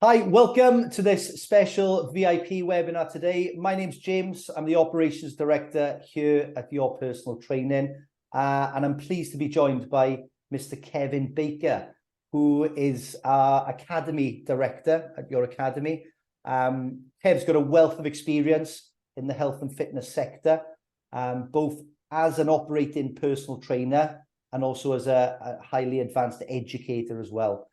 Hi, welcome to this special VIP webinar today. My name's James. I'm the Operations Director here at Your Personal Training, and I'm pleased to be joined by Mr. Kevin Baker, who is our Academy Director at your Academy. Kev's got a wealth of experience in the health and fitness sector, both as an operating personal trainer and also as a highly advanced educator as well.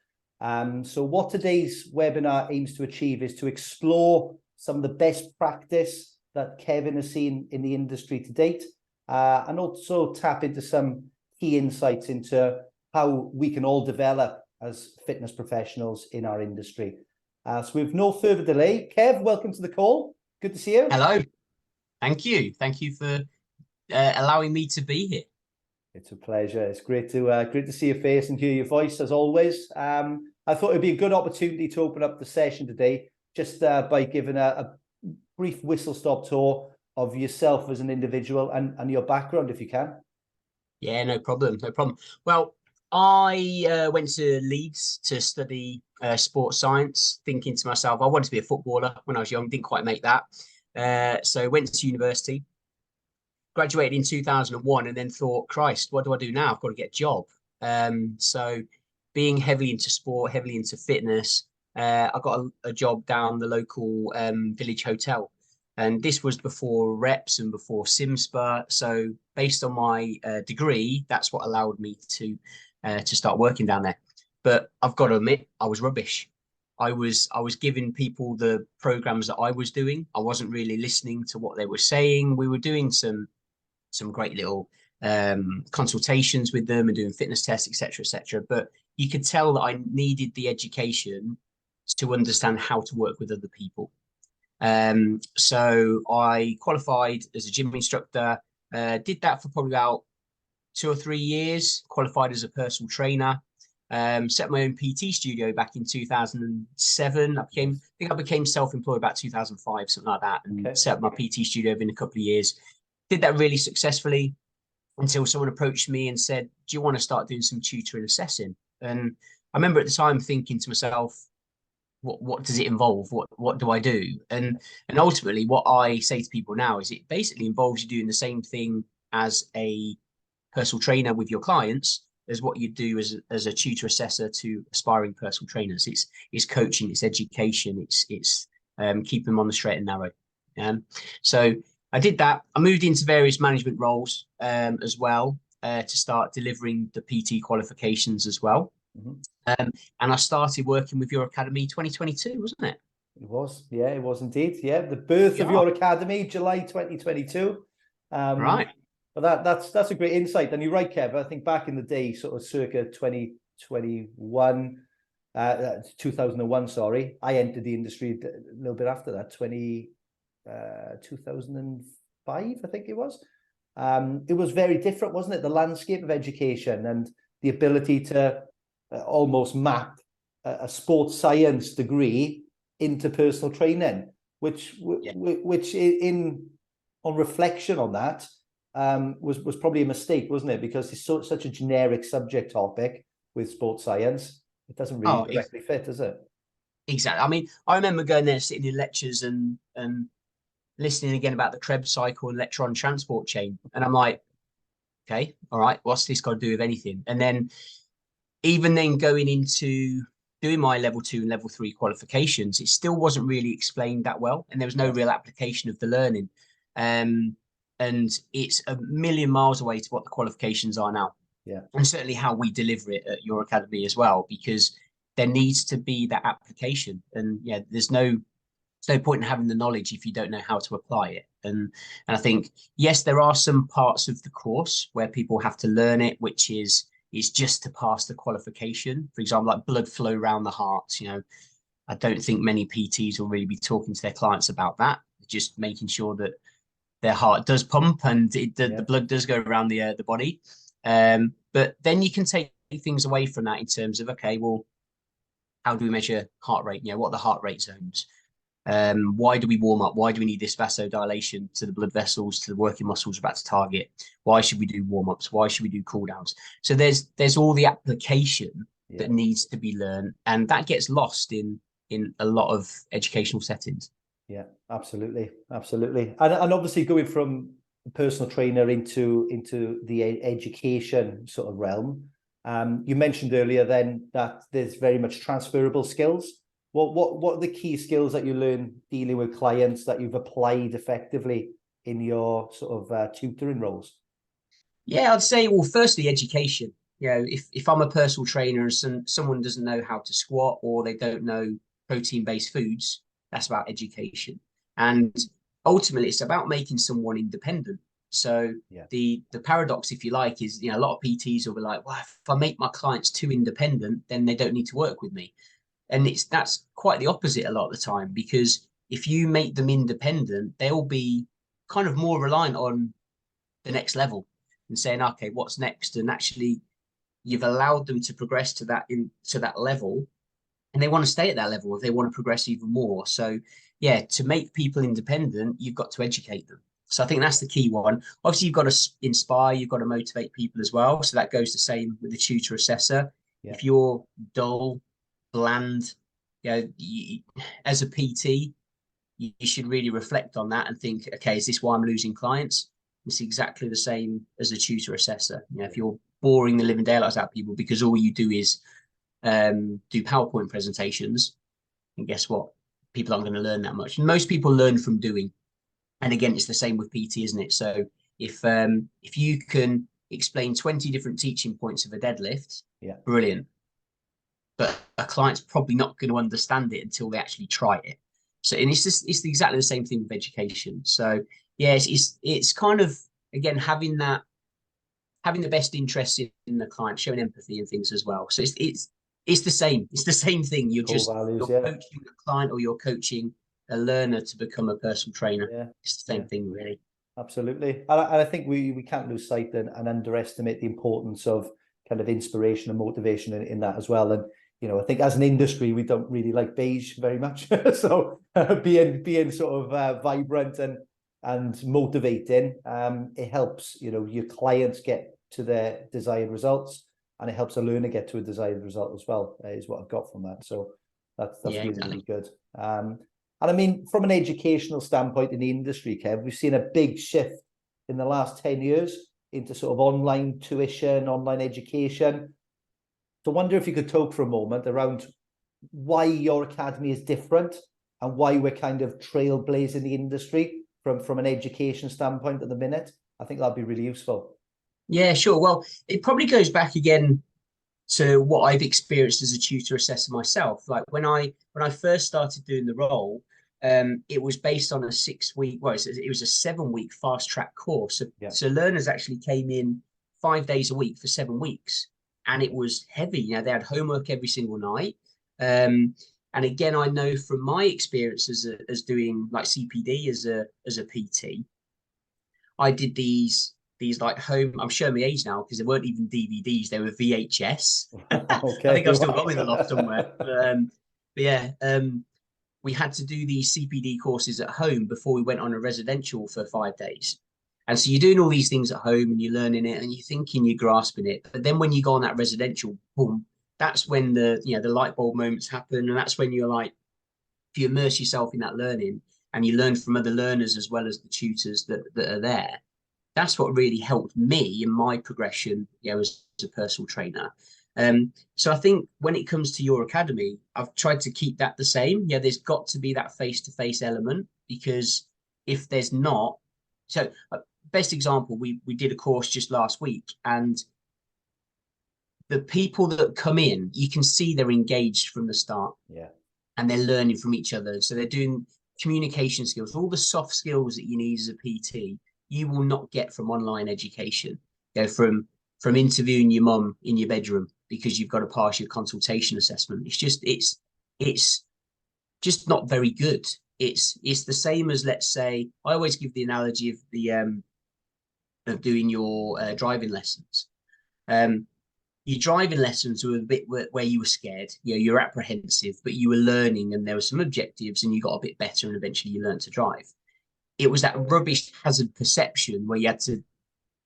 So what today's webinar aims to achieve is to explore some of the best practice that Kevin has seen in the industry to date, and also tap into some key insights into how we can all develop as fitness professionals in our industry. So with no further delay, Kev, welcome to the call. Good to see you. Hello. Thank you. Thank you for allowing me to be here. It's a pleasure. It's great to see your face and hear your voice as always. I thought it'd be a good opportunity to open up the session today, just by giving a brief whistle-stop tour of yourself as an individual and your background, if you can. Yeah, no problem. No problem. Well, I went to Leeds to study sports science, thinking to myself, I wanted to be a footballer when I was young, didn't quite make that. So went to university, graduated in 2001, and then thought, Christ, what do I do now? I've got to get a job. So being heavily into sport, heavily into fitness, I got a job down the local village hotel. And this was before reps and before SimSpa. So based on my degree, that's what allowed me to start working down there. But I've got to admit, I was rubbish. I was giving people the programs that I was doing. I wasn't really listening to what they were saying. We were doing some great little consultations with them and doing fitness tests, etc. But you could tell that I needed the education to understand how to work with other people. So I qualified as a gym instructor, did that for probably about 2 or 3 years, qualified as a personal trainer, set my own PT studio back in 2007. I think I became self-employed about 2005, something like that, and set up my PT studio within a couple of years. Did that really successfully until someone approached me and said, do you want to start doing some tutoring assessing? And I remember at the time thinking to myself, what does it involve? What do I do? And ultimately what I say to people now is it basically involves you doing the same thing as a personal trainer with your clients as what you do as a tutor assessor to aspiring personal trainers. It's coaching, it's education, it's keeping them on the straight and narrow. So I did that. I moved into various management roles as well to start delivering the PT qualifications as well. And I started working with your Academy 2022, wasn't it? It was, yeah, it was indeed. Yeah, the birth of your Academy, July 2022. Right. But that's a great insight. And you're right, Kev. I think back in the day, sort of circa 2021, 2001, sorry, I entered the industry a little bit after that, 2005, I think it was. It was very different, wasn't it? The landscape of education and the ability to almost map a sports science degree into personal training, which on reflection on that was probably a mistake, wasn't it? Because it's such a generic subject topic with sports science, it doesn't really directly fit, does it? Exactly. I mean, I remember going there, sitting in lectures and listening again about the Krebs cycle and electron transport chain, and I'm like, okay, all right, what's this got to do with anything? And then even then going into doing my level 2 and level 3 qualifications, it still wasn't really explained that well, and there was no real application of the learning. And it's a million miles away to what the qualifications are now. Yeah. And certainly how we deliver it at your Academy as well, because there needs to be that application. And yeah, there's no point in having the knowledge if you don't know how to apply it. And I think, yes, there are some parts of the course where people have to learn it, which is just to pass the qualification. For example, like blood flow around the heart. You know, I don't think many PTs will really be talking to their clients about that. Just making sure that their heart does pump and the blood does go around the body. But then you can take things away from that in terms of, okay, well, how do we measure heart rate? You know, what are the heart rate zones? Why do we warm up? Why do we need this vasodilation to the blood vessels, to the working muscles we're about to target? Why should we do warm-ups? Why should we do cool downs? So there's all the application that needs to be learned, and that gets lost in in a lot of educational settings. Yeah, absolutely, absolutely. And obviously going from personal trainer into the education sort of realm. You mentioned earlier then that there's very much transferable skills. What are the key skills that you learn dealing with clients that you've applied effectively in your sort of tutoring roles? Yeah, I'd say, well, firstly, education. You know, if I'm a personal trainer and someone doesn't know how to squat or they don't know protein-based foods, that's about education. And ultimately, it's about making someone independent. So Yeah, the paradox, if you like, is, you know, a lot of PTs will be like, well, if I make my clients too independent, then they don't need to work with me. And that's quite the opposite a lot of the time, because if you make them independent, they'll be kind of more reliant on the next level and saying, okay, what's next? And actually, you've allowed them to progress to that level, and they want to stay at that level if they want to progress even more. So yeah, to make people independent, you've got to educate them. So I think that's the key one. Obviously, you've got to inspire, you've got to motivate people as well. So that goes the same with the tutor assessor. yeah, If you're dull, bland, you know, as a PT, you should really reflect on that and think, okay, is this why I'm losing clients? It's exactly the same as a tutor assessor. You know, if you're boring the living daylights out of people because all you do is do PowerPoint presentations, and guess what? People aren't going to learn that much. And most people learn from doing. And again, it's the same with PT, isn't it? So if you can explain 20 different teaching points of a deadlift, yeah. brilliant. But a client's probably not going to understand it until they actually try it. So, and it's exactly the same thing with education. So yeah, it's kind of, again, having the best interest in the client, showing empathy and things as well. So it's the same. It's the same thing. You're Core just values, you're yeah, coaching a client or you're coaching a learner to become a personal trainer. yeah, It's the yeah. same thing, really. Absolutely. And I think we can't lose sight and underestimate the importance of kind of inspiration and motivation in that as well. And, you know, I think as an industry, we don't really like beige very much. So being sort of vibrant and motivating, it helps, you know, your clients get to their desired results, and it helps a learner get to a desired result as well, is what I've got from that. So that's Yeah, really, exactly. really good. And I mean, from an educational standpoint in the industry, Kev, we've seen a big shift in the last 10 years into sort of online tuition, online education. So I wonder if you could talk for a moment around why your academy is different and why we're kind of trailblazing the industry from an education standpoint at the minute. I think that'd be really useful. Yeah, sure. Well, it probably goes back again to what I've experienced as a tutor assessor myself. Like when I first started doing the role, it was based on a 6 week, well, it was a 7 week fast track course. So, Yeah. so learners actually came in 5 days a week for 7 weeks, and it was heavy. You know, they had homework every single night. And again, I know from my experience as doing like CPD as a PT, I did these like home. I'm showing my age now because they weren't even DVDs; they were VHS. I Okay. think I've still got Wow. them in the loft somewhere. But yeah, we had to do these CPD courses at home before we went on a residential for 5 days. And so you're doing all these things at home and you're learning it and you're thinking you're grasping it. But then when you go on that residential, boom, that's when the light bulb moments happen, and that's when you're like, if you immerse yourself in that learning and you learn from other learners as well as the tutors that are there, that's what really helped me in my progression, you know, as a personal trainer. So I think when it comes to your academy, I've tried to keep that the same. Yeah, there's got to be that face-to-face element, because if there's not, so best example, we did a course just last week, and the people that come in, you can see they're engaged from the start. Yeah. And they're learning from each other. So they're doing communication skills, all the soft skills that you need as a PT, you will not get from online education. You know, from interviewing your mum in your bedroom because you've got to pass your consultation assessment. It's just not very good. It's the same as, let's say, I always give the analogy of the of doing your driving lessons. Um, your driving lessons were a bit where you were scared, you know, you're apprehensive, but you were learning and there were some objectives and you got a bit better and eventually you learned to drive. It was that rubbish hazard perception where you had to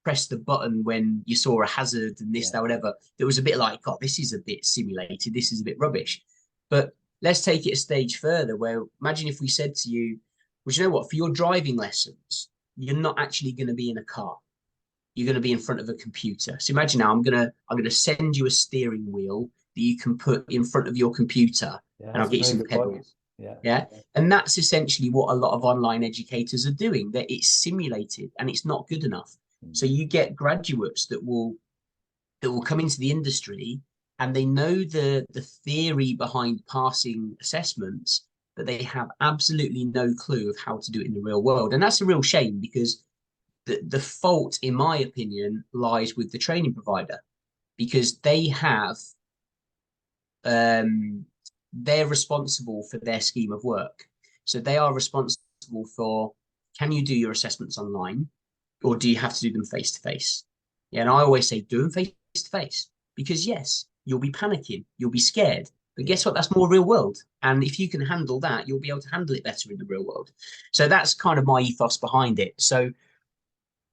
press the button when you saw a hazard and this, Yeah. that, whatever. It was a bit like, God, this is a bit simulated. This is a bit rubbish. But let's take it a stage further, where imagine if we said to you, well, you know what, for your driving lessons, you're not actually going to be in a car. You're going to be in front of a computer. So imagine now I'm gonna send you a steering wheel that you can put in front of your computer, Yeah, and I'll that's a get you very some good point. pedals. Yeah. Yeah. And that's essentially what a lot of online educators are doing. That it's simulated and it's not good enough. Mm. So you get graduates that will come into the industry, and they know the theory behind passing assessments, but they have absolutely no clue of how to do it in the real world. And that's a real shame, because the fault, in my opinion, lies with the training provider, because they're responsible for their scheme of work. So they are responsible for, can you do your assessments online, or do you have to do them face to face? Yeah, and I always say do them face to face, because yes, you'll be panicking, you'll be scared, but guess what? That's more real world. And if you can handle that, you'll be able to handle it better in the real world. So that's kind of my ethos behind it. So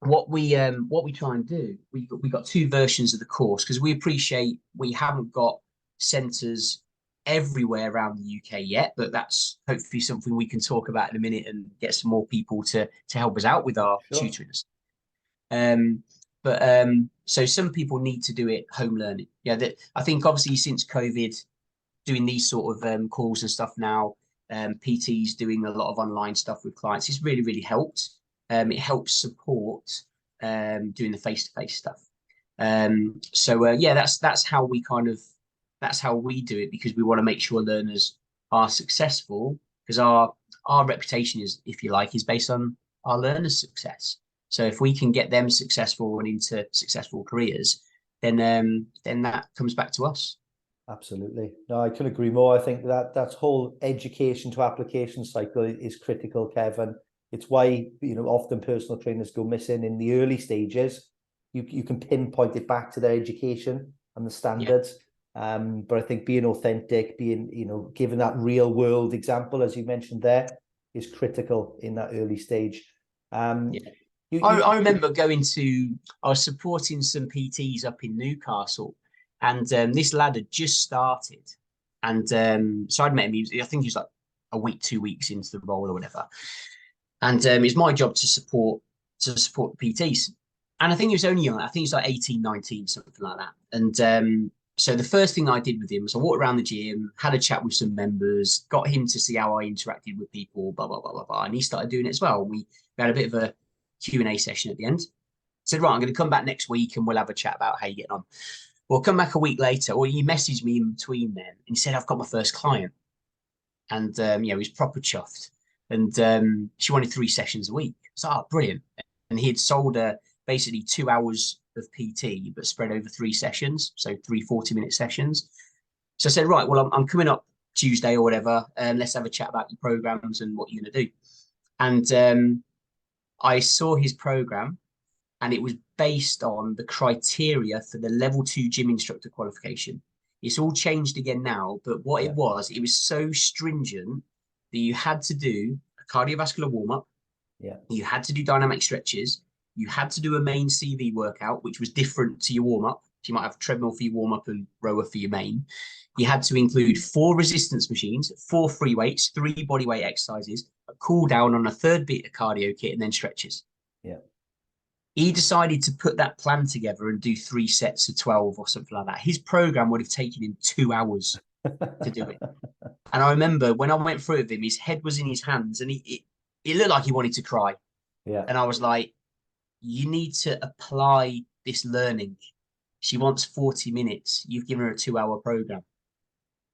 what we try and do, we got two versions of the course, because we appreciate we haven't got centres everywhere around the UK yet, but that's hopefully something we can talk about in a minute and get some more people to help us out with our Sure. tutoring. But so some people need to do it home learning. Yeah, that I think obviously since COVID, doing these sort of calls and stuff now, PTs doing a lot of online stuff with clients, it's really helped. It helps support doing the face-to-face stuff. So yeah, that's how we that's how we do it, because we want to make sure learners are successful, because our reputation is, if you like, is based on our learners' success. So if we can get them successful and into successful careers, then that comes back to us. Absolutely. No, I couldn't agree more. I think that whole education to application cycle is critical, Kevin. It's why, often personal trainers go missing in the early stages. You can pinpoint it back to their education and the standards. Yeah. But I think being authentic, giving that real world example, as you mentioned there, is critical in that early stage. Yeah. I remember I was supporting some PTs up in Newcastle, and this lad had just started. And so I'd met him. I think he was like a week, 2 weeks into the role or whatever. And it's my job to support the PTs. And I think he was only young. I think he was like 18, 19, something like that. And so the first thing I did with him was I walked around the gym, had a chat with some members, got him to see how I interacted with people, blah, blah, blah, blah, blah. And he started doing it as well. We had a bit of a Q&A session at the end. Said, right, I'm going to come back next week and we'll have a chat about how you're getting on. Well, come back a week later, or he messaged me in between then, and he said, I've got my first client. And, he was proper chuffed. And she wanted 3 sessions a week. So, brilliant. And he had sold her basically 2 hours of PT, but spread over 3 sessions. So 3 40-minute sessions. So I said, right, well, I'm coming up Tuesday or whatever. Let's have a chat about your programs and what you're going to do. And I saw his program, and it was based on the criteria for the level 2 gym instructor qualification. It's all changed again now, but what it was so stringent that you had to do a cardiovascular warm-up. Yeah. You had to do dynamic stretches. You had to do a main CV workout, which was different to your warm-up. So you might have treadmill for your warm-up and rower for your main. You had to include 4 resistance machines, 4 free weights, 3 body weight exercises, a cool down on a 3rd bit of cardio kit, and then stretches. Yeah. He decided to put that plan together and do 3 sets of 12 or something like that. His program would have taken him 2 hours to do it. And I remember when I went through with him, his head was in his hands, and it looked like he wanted to cry. Yeah. And I was like, you need to apply this learning. She wants 40 minutes. You've given her a 2-hour program.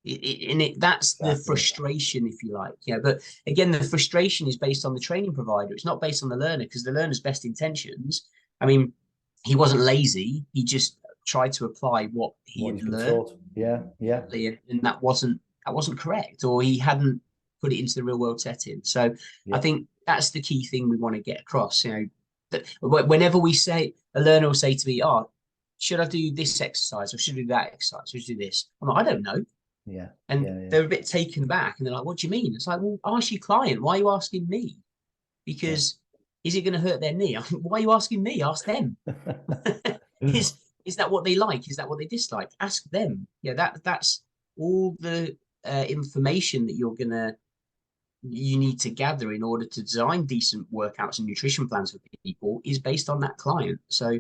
That's exactly the frustration, if you like. Yeah. But again, the frustration is based on the training provider. It's not based on the learner, because the learner's best intentions. I mean, he wasn't lazy. He just tried to apply what he had learned. Yeah. And that wasn't correct, or he hadn't put it into the real world setting. So I think that's the key thing we want to get across. That whenever we say, a learner will say to me, "Oh, should I do this exercise, or should I do that exercise, or should I do this?" I'm like, I don't know. Yeah. And they're a bit taken back, and they're like, what do you mean? It's like, well, ask your client. Why are you asking me? Because is it going to hurt their knee? Why are you asking me? Ask them. Is that what they like? Is that what they dislike? Ask them. Yeah, that's all the information that you need to gather in order to design decent workouts and nutrition plans for people is based on that client. So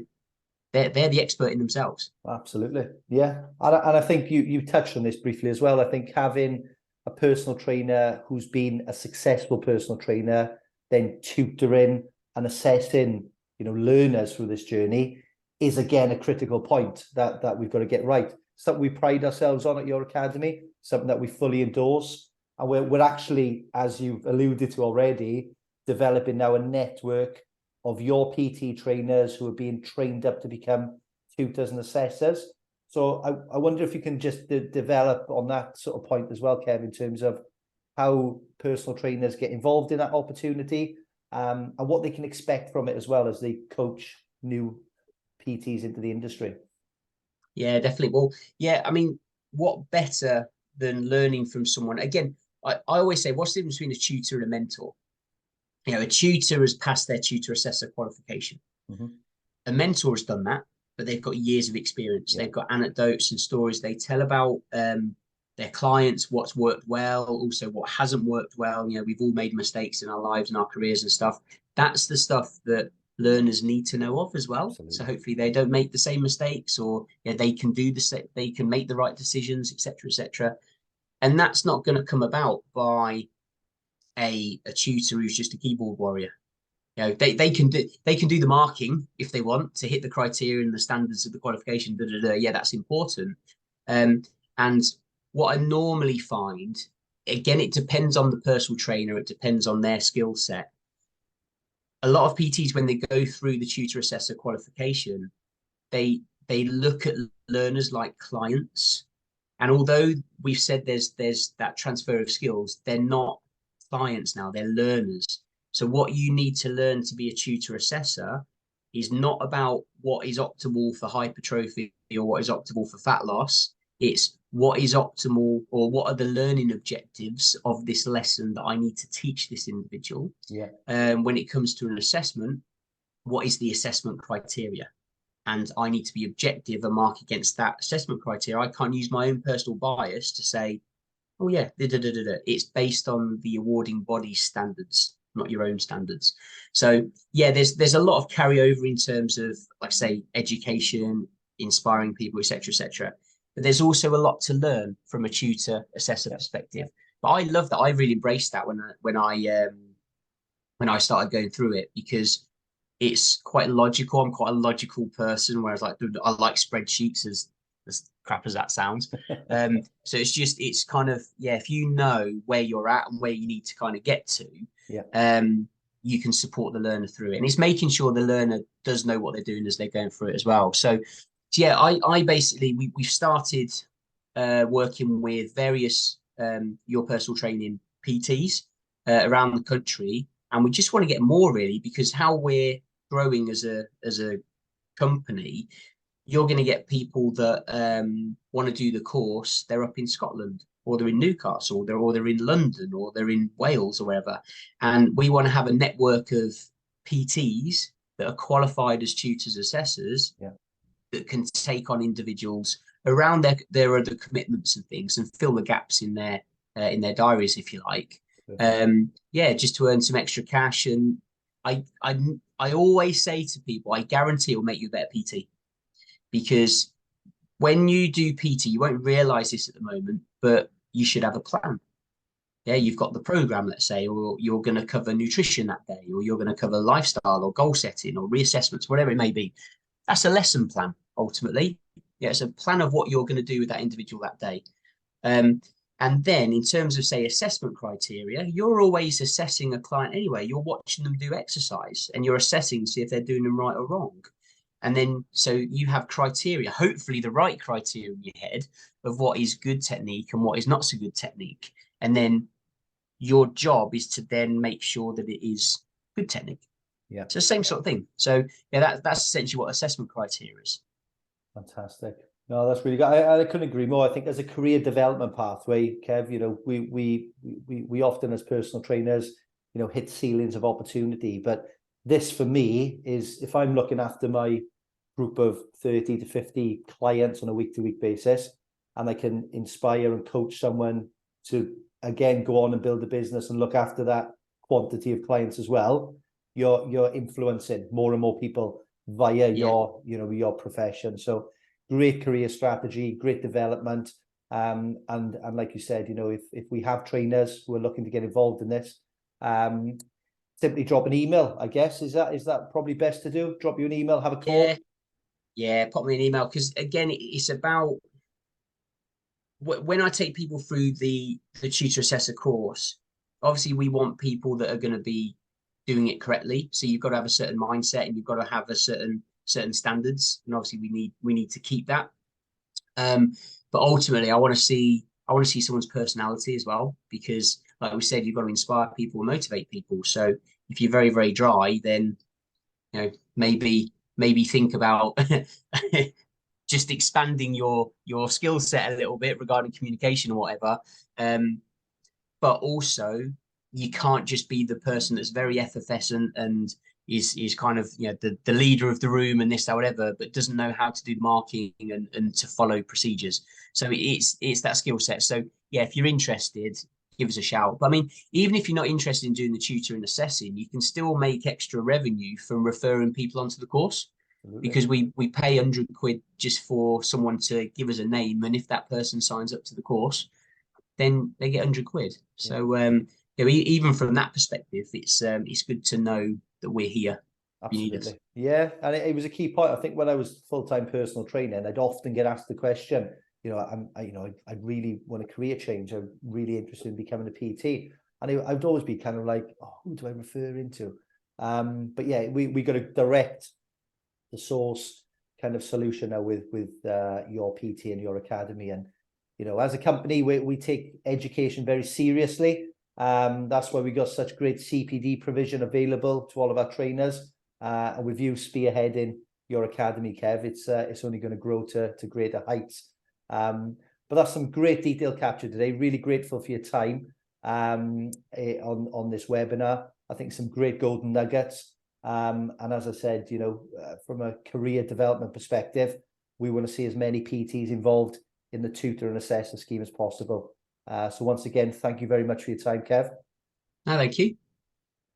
they're the expert in themselves. Absolutely. Yeah. And I think you touched on this briefly as well. I think having a personal trainer who's been a successful personal trainer, then tutoring and assessing, learners through this journey is again a critical point that we've got to get right. Something we pride ourselves on at your academy, something that we fully endorse. And we're actually, as you've alluded to already, developing now a network of your PT trainers who are being trained up to become tutors and assessors. So I wonder if you can just develop on that sort of point as well, Kev, in terms of how personal trainers get involved in that opportunity, and what they can expect from it as well as they coach new PTs into the industry. Yeah, definitely. Well, yeah, I mean, what better than learning from someone? Again, I always say, what's the difference between a tutor and a mentor? A tutor has passed their tutor assessor qualification. Mm-hmm. A mentor has done that, but they've got years of experience. Yeah. They've got anecdotes and stories they tell about their clients, what's worked well, also what hasn't worked well. We've all made mistakes in our lives and our careers and stuff. That's the stuff that learners need to know of as well. Absolutely. So hopefully they don't make the same mistakes, or they can they can make the right decisions, etc., etc. And that's not going to come about by a tutor who's just a keyboard warrior. They can do the marking if they want to hit the criteria and the standards of the qualification. Yeah, that's important. And what I normally find, again, it depends on the personal trainer. It depends on their skill set. A lot of PTs, when they go through the tutor assessor qualification, they look at learners like clients. And although we've said there's that transfer of skills, they're not clients now, they're learners. So what you need to learn to be a tutor assessor is not about what is optimal for hypertrophy or what is optimal for fat loss. It's what is optimal, or what are the learning objectives of this lesson that I need to teach this individual. Yeah. When it comes to an assessment, what is the assessment criteria? And I need to be objective and mark against that assessment criteria. I can't use my own personal bias to say, oh yeah, it's based on the awarding body standards, not your own standards. So yeah, there's a lot of carryover in terms of, like I say, education, inspiring people, etc., etc. But there's also a lot to learn from a tutor assessor perspective. But I love that. I really embraced that when I started going through it, because it's quite logical. I'm quite a logical person, whereas I like spreadsheets, as crap as that sounds. So it's kind of, if you know where you're at and where you need to kind of get to, you can support the learner through it. And it's making sure the learner does know what they're doing as they're going through it as well. So yeah, I basically, we've started working with various your personal training PTs around the country, and we just want to get more, really, because how we're growing as a company, you're going to get people that want to do the course. They're up in Scotland, or they're in Newcastle, or they're in London, or they're in Wales, or wherever. And we want to have a network of PTs that are qualified as tutors, assessors, that can take on individuals around their other commitments and things, and fill the gaps in their diaries, if you like. Just to earn some extra cash. And I always say to people, I guarantee it will make you a better PT, because when you do PT, you won't realize this at the moment, but you should have a plan. Yeah, you've got the program, let's say, or you're going to cover nutrition that day, or you're going to cover lifestyle or goal setting or reassessments, whatever it may be. That's a lesson plan, ultimately. Yeah, it's a plan of what you're going to do with that individual that day. And then in terms of, say, assessment criteria, you're always assessing a client anyway. You're watching them do exercise and you're assessing to see if they're doing them right or wrong. And then, so you have criteria, hopefully the right criteria in your head of what is good technique and what is not so good technique. And then your job is to then make sure that it is good technique. Yeah. So same sort of thing. So yeah, that's essentially what assessment criteria is. Fantastic. No, that's really good. I couldn't agree more. I think as a career development pathway, Kev, we often as personal trainers, hit ceilings of opportunity. But this for me is, if I'm looking after my group of 30 to 50 clients on a week-to-week basis, and I can inspire and coach someone to again go on and build a business and look after that quantity of clients as well, you're influencing more and more people via your profession. So great career strategy, great development. And like you said, if we have trainers who are looking to get involved in this, simply drop an email, I guess. Is that probably best to do? Drop you an email, have a call? Yeah, pop me an email, because again, it's about when I take people through the tutor assessor course, obviously we want people that are going to be doing it correctly. So you've got to have a certain mindset, and you've got to have a certain standards, and obviously we need to keep that. But ultimately, I want to see someone's personality as well, because like we said, you've got to inspire people and motivate people. So if you're very, very dry, then maybe think about just expanding your skill set a little bit regarding communication or whatever. But also, you can't just be the person that's very effervescent and is kind of the leader of the room and this, that, whatever, but doesn't know how to do marking and to follow procedures. So it's that skill set. So yeah, if you're interested, give us a shout. But I mean, even if you're not interested in doing the tutor and assessing, you can still make extra revenue from referring people onto the course. Absolutely. Because we pay 100 quid just for someone to give us a name, and if that person signs up to the course, then they get 100 quid. So even from that perspective, it's good to know that we're here. Absolutely. Yeah, and it was a key point. I think when I was full-time personal training, I'd often get asked the question, I really want a career change. I'm really interested in becoming a PT. And I'd always be kind of like, oh, who do I refer into? But yeah, we got to direct the source kind of solution now with your PT and your academy. And as a company, we take education very seriously. That's why we got such great CPD provision available to all of our trainers. And with you spearheading your academy, Kev, it's only going to grow to greater heights. But that's some great detail capture today. Really grateful for your time on this webinar. I think some great golden nuggets. And as I said, from a career development perspective, we want to see as many PTs involved in the tutor and assessor scheme as possible. So once again, thank you very much for your time, Kev. No, thank you.